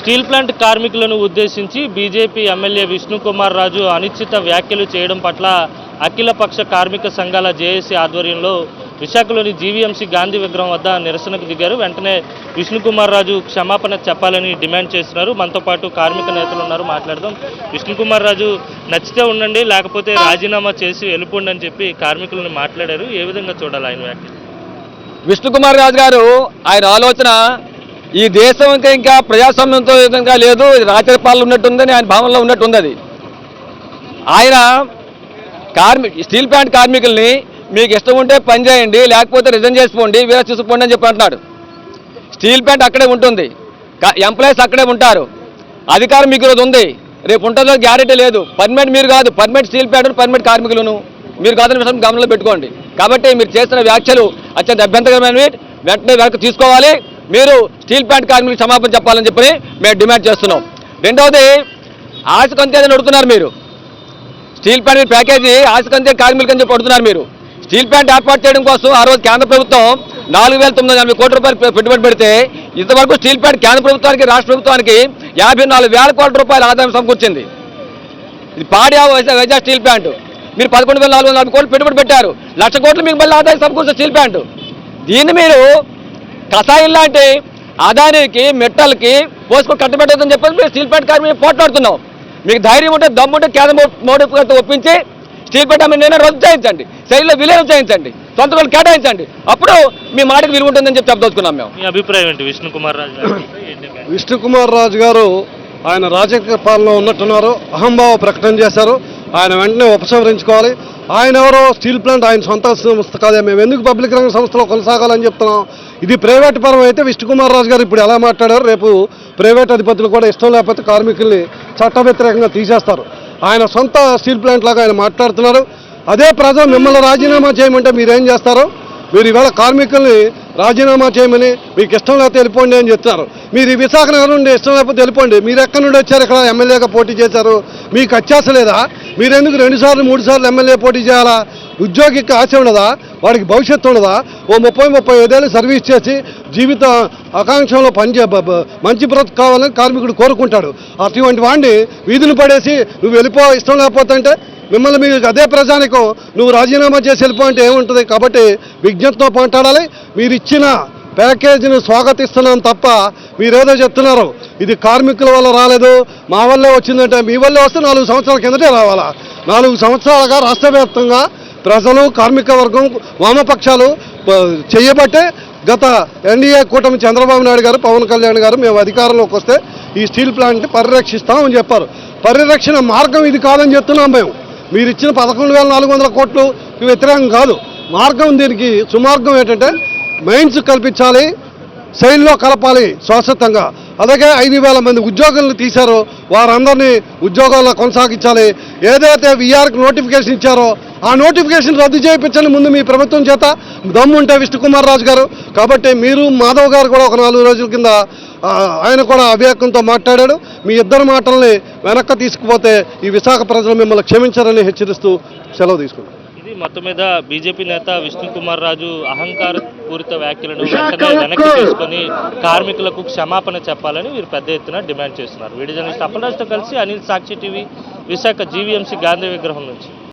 Steel plant కార్మికులను ఉద్దేశించి BJP MLA Vishnukumar Raju అనిశ్చిత వ్యాఖ్యలు చేయడం పట్ల అఖిలపక్ష కార్మిక సంఘాల జేఏసీ ఆధ్వర్యంలో విశాఖలోని జీవీఎంసీ గాంధీ విగ్రహం వద్ద నిరసనకు దిగారు. వెంటనే విష్ణుకుమార్ రాజు క్షమాపణ చెప్పాలని డిమాండ్ చేస్తున్నారు. మనతో పాటు కార్మిక నేతలు ఉన్నారు, మాట్లాడదాం. విష్ణుకుమార్ రాజు నచ్చితే ఉండండి, లేకపోతే రాజీనామా చేసి వెళ్ళిపోండి అని చెప్పి కార్మికులను మాట్లాడారు. ఏ విధంగా చూడాలి ఆయన వ్యాఖ్యలు? విష్ణుకుమార్ రాజు గారు ఆయన ఆలోచన ఈ దేశం ఇంకా ప్రజాస్వామ్యంతో విధంగా లేదు, రాచరిపాలన ఉన్నట్టుందని ఆయన భావనలో ఉన్నట్టుంది. అది ఆయన స్టీల్ ప్లాంట్ కార్మికుల్ని మీకు ఇష్టం ఉంటే పని చేయండి, లేకపోతే రిజైన్ చేసిపోండి, వీరా చూసిపోండి అని చెప్పి అంటున్నాడు. స్టీల్ ప్లాంట్ అక్కడే ఉంటుంది, ఎంప్లాయీస్ అక్కడే ఉంటారు, అధికారం మీకు ఈరోజు ఉంది, రేపు ఉంటుందో గ్యారెంటీ లేదు. పర్మనెంట్ మీరు కాదు, పర్మనెంట్ స్టీల్ ప్లాంట్ పర్మనెంట్ కార్మికులను మీరు కాదని విషయం గమనంలో పెట్టుకోండి. కాబట్టి మీరు చేసిన వ్యాఖ్యలు అత్యంత అభ్యంతరకరమైనవి, వెంటనే వెనక్కి తీసుకోవాలి. మీరు స్టీల్ ప్లాంట్ కార్మికులకు క్షమాపణ చెప్పాలని చెప్పి మేము డిమాండ్ చేస్తున్నాం. రెండవది, ఆశకంతే అని అడుగుతున్నారు మీరు. స్టీల్ ప్లాంట్ ప్యాకేజీ ఆశకంతే కార్మికులకు అని చెప్పి అడుగుతున్నారు మీరు. స్టీల్ ప్లాంట్ ఏర్పాటు చేయడం కోసం ఆ రోజు కేంద్ర ప్రభుత్వం 4,980 కోట్ల రూపాయలు పెట్టుబడి పెడితే ఇంతవరకు స్టీల్ ప్లాంట్ కేంద్ర ప్రభుత్వానికి రాష్ట్ర ప్రభుత్వానికి 54,000 కోట్ల రూపాయల ఆదాయం సమకూర్చింది. ఇది పాడియా వైజాగ్ స్టీల్ ప్లాంట్. మీరు 11,440 కోట్లు పెట్టుబడి పెట్టారు, 1,00,000 కోట్లు మీకు మళ్ళీ ఆదాయం సమకూర్చే స్టీల్ ప్లాంట్. దీన్ని మీరు కషాయం లాంటి ఆదాయానికి మెట్టలకి పోసుకొని కట్టబెట్టదని చెప్పేసి మీరు స్టీల్ ప్లాంట్ కార్మికులు పోట్లాడుతున్నాం. మీకు ధైర్యం ఉంటే దమ్ముంటే కేంద్ర మోడీ ఒప్పించి స్టీల్ ప్లాంట్ నేను రద్దు చేయించండి, శైలిలో విలీనం చేయించండి, సొంత రోజులు కేటాయించండి, అప్పుడు మీ మాటకు విలువ ఉంటుందని చెప్పి చెప్పదలుచుకున్నాం మేము. మీ అభిప్రాయం ఏంటి విష్ణుకుమార్ రాజు? విష్ణుకుమార్ రాజు గారు ఆయన రాజకీయ పాలనలో ఉన్నట్టున్నారు, అహంభావ ప్రకటన చేశారు. ఆయన వెంటనే ఉపసంహరించుకోవాలి. ఆయన ఎవరో స్టీల్ ప్లాంట్ ఆయన సొంత సంస్థ కాదే, మేము ఎందుకు పబ్లిక్ రంగ సంస్థలో కొనసాగాలని చెప్తున్నాం. ఇది ప్రైవేట్ పరం అయితే విష్ణుకుమార్ రాజు గారు ఇప్పుడు ఎలా మాట్లాడారు, రేపు ప్రైవేట్ అధిపతులు కూడా ఇష్టం లేకపోతే కార్మికుల్ని చట్ట వ్యతిరేకంగా తీసేస్తారు. ఆయన సొంత స్టీల్ ప్లాంట్ లాగా ఆయన మాట్లాడుతున్నారు. అదే ప్రజలు మిమ్మల్ని రాజీనామా చేయమంటే మీరేం చేస్తారు? మీరు ఈవేళ కార్మికుల్ని రాజీనామా చేయమని మీకు ఇష్టం లేకపోతే వెళ్ళిపోండి అని చెప్తున్నారు. మీరు ఈ విశాఖ నగరం నుండి ఇష్టం లేకపోతే వెళ్ళిపోండి. మీరు ఎక్కడి నుండి వచ్చారు, ఇక్కడ ఎమ్మెల్యేగా పోటీ చేశారు, మీకు అత్యాశ లేదా? మీరెందుకు 2 సార్లు 3 సార్లు ఎమ్మెల్యే పోటీ చేయాలా? ఉద్యోగికి ఆశ ఉండదా? వాడికి భవిష్యత్తు ఉండదా? ఓ 30-35 ఏళ్ళు సర్వీస్ చేసి జీవిత ఆకాంక్షలో మంచి బ్రతుకు కావాలని కార్మికుడు కోరుకుంటాడు. అటువంటి వాడిని వీధులు పడేసి నువ్వు వెళ్ళిపో, ఇష్టం లేకపోతే అంటే మిమ్మల్ని మీరు అదే ప్రజానికం నువ్వు రాజీనామా చేసి వెళ్ళిపో అంటే ఏముంటుంది? కాబట్టి విజ్ఞతతో మాట్లాడాలి. మీరు ఇచ్చిన ప్యాకేజీని స్వాగతిస్తున్నాం తప్ప మీరేదో చెప్తున్నారు ఇది కార్మికుల వల్ల రాలేదు, మా వల్లే వచ్చిందంటే మీ వల్లే వస్తే 4 సంవత్సరాల కిందటే రావాలా? 4 సంవత్సరాలుగా రాష్ట్ర వ్యాప్తంగా ప్రజలు, కార్మిక వర్గం, వామపక్షాలు చేయబట్టే గత ఎన్డీఏ కూటమి చంద్రబాబు నాయుడు గారు, పవన్ కళ్యాణ్ గారు మేము అధికారంలోకి వస్తే ఈ స్టీల్ ప్లాంట్ని పరిరక్షిస్తామని చెప్పారు. పరిరక్షణ మార్గం ఇది కాదని చెప్తున్నాం మేము. మీరు ఇచ్చిన 11,400 కోట్లు వ్యతిరేకం కాదు. మార్గం దీనికి సుమార్గం ఏంటంటే మైన్స్ కల్పించాలి, శైలిలో కలపాలి శాశ్వతంగా. అలాగే 5,000 మంది ఉద్యోగులను తీశారో వారందరినీ ఉద్యోగాల్లో కొనసాగించాలి. ఏదైతే వీఆర్కి నోటిఫికేషన్ ఇచ్చారో ఆ నోటిఫికేషన్ రద్దు చేయించండి ముందు మీ ప్రభుత్వం చేత, దమ్ముంటే విష్ణుకుమార్ రాజు గారు. కాబట్టి మీరు మాధవ్ గారు కూడా ఒక 4 రోజుల కింద ఆయన కూడా అవివేకంతో మాట్లాడాడు. మీ ఇద్దరు మాటల్ని వెనక్కి తీసుకుపోతే ఈ విశాఖ ప్రజలు మిమ్మల్ని క్షమించారని హెచ్చరిస్తూ సెలవు తీసుకున్నాం. ఇది మొత్తం మీద బీజేపీ నేత విష్ణుకుమార్ రాజు అహంకార పూరిత వ్యాఖ్యలను వెంటనే వెనక్కి తీసుకొని కార్మికులకు క్షమాపణ చెప్పాలని వీరు పెద్ద ఎత్తున డిమాండ్ చేస్తున్నారు. వీడియో జర్నలిస్ట్ అప్పలరాజుతో కలిసి అనిల్, సాక్షి టీవీ, విశాఖ జీవీఎంసీ గాంధీ విగ్రహం నుంచి.